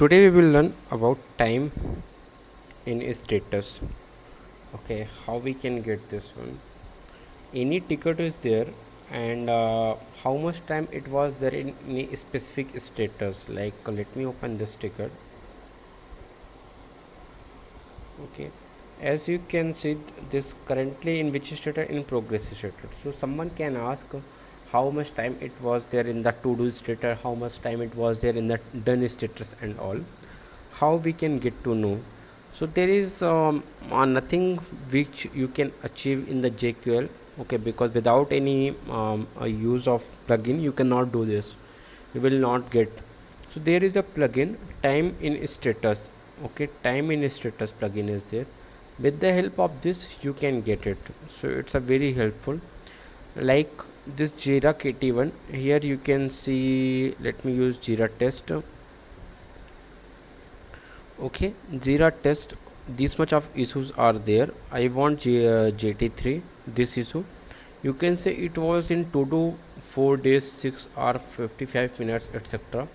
Today we will learn about time in status. Okay, how we can get this one. Any ticket is there, and how much time it was there in any specific status. Like let me open this ticket. Okay, as you can see, this currently in which status, in progress status. So someone can ask how much time it was there in the to do status, how much time it was there in the done status, and all. How we can get to know? So there is nothing which you can achieve in the JQL. Okay, because without any use of plugin you cannot do this, you will not get. So there is a plugin, time in status. Okay, time in status plugin is there. With the help of this you can get it. So it's a very helpful, like this Jira KT1. Here you can see, let me use Jira test. Okay, Jira test, this much of issues are there. I want JT3, this issue. You can say it was in to do 4 days 6 hours 55 minutes etc.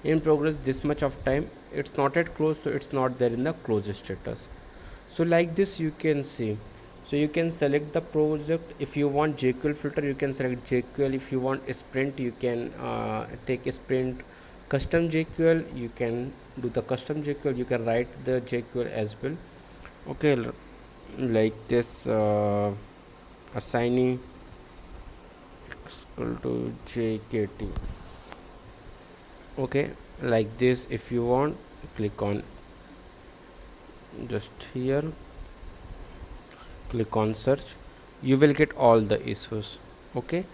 In progress this much of time, it's not at close, so it's not there in the close status. So like this you can see. So you can select the project. If you want JQL filter, you can select JQL. If you want a sprint, you can take a sprint. Custom JQL, you can do the custom JQL. You can write the JQL as well. Okay, like this assignee equal to JKT. Okay, like this. If you want, click on just here, click on search, you will get all the issues. Okay,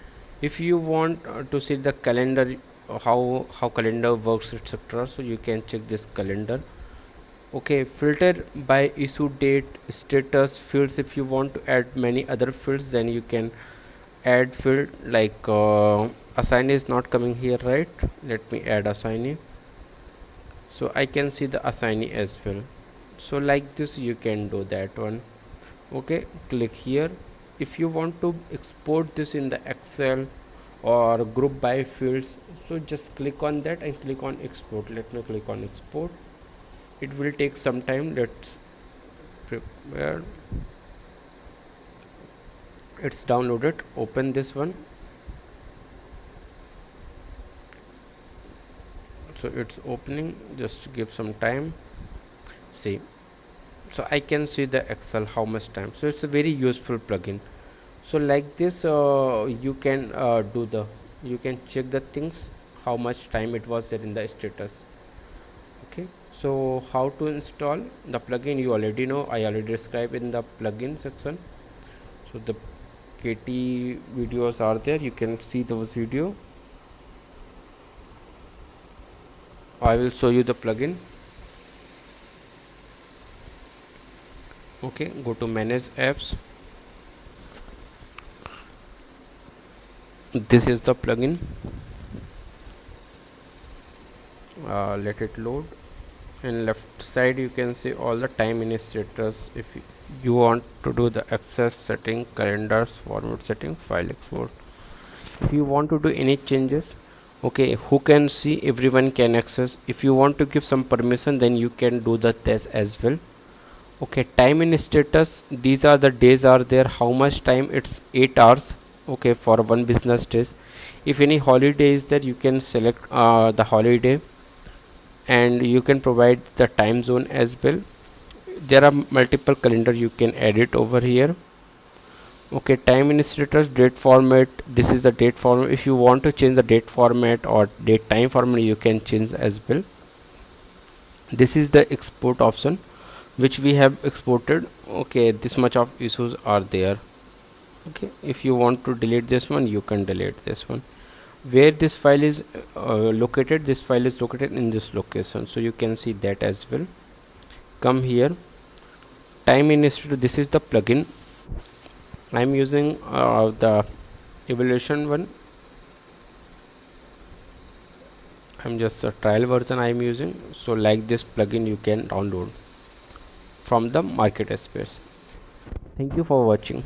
if you want to see the calendar, how calendar works etc., so you can check this calendar. Okay, filter by issue date, status, fields. If you want to add many other fields, then you can add field, like assignee is not coming here, right? Let me add assignee, so I can see the assignee as well. So like this you can do that one. Okay, click here. If you want to export this in the Excel or group by fields, so just click on that and click on export. Let me click on export. It will take some time. Let's prepare. It's downloaded. Open this one. So it's opening, just give some time. See, so I can see the Excel how much time. So it's a very useful plugin. So like this you can you can check the things, how much time it was there in the status. Okay, so how to install the plugin you already know. I already described in the plugin section. So the KT videos are there, you can see those video. I will show you the plugin. Okay, go to manage apps. This is the plugin. Let it load, and left side you can see all the time in status. If you want to do the access setting, calendars, format setting, file export, if you want to do any changes, okay, who can see, everyone can access. If you want to give some permission, then you can do the test as well. Okay, time in status, these are the days are there, how much time, it's 8 hours. Okay, for one business days. If any holiday is there, you can select the holiday, and you can provide the time zone as well. There are multiple calendar, you can edit over here. Okay, time in status, date format, this is the date format. If you want to change the date format or date time format, you can change as well. This is the export option which we have exported. Okay, this much of issues are there. Okay, if you want to delete this one, you can delete this one. Where this file is located, this file is located in this location, so you can see that as well. Come here, time in status, this is the plugin. I am using the evaluation one. I'm just a trial version I am using. So like this plugin you can download from the market space. Thank you for watching.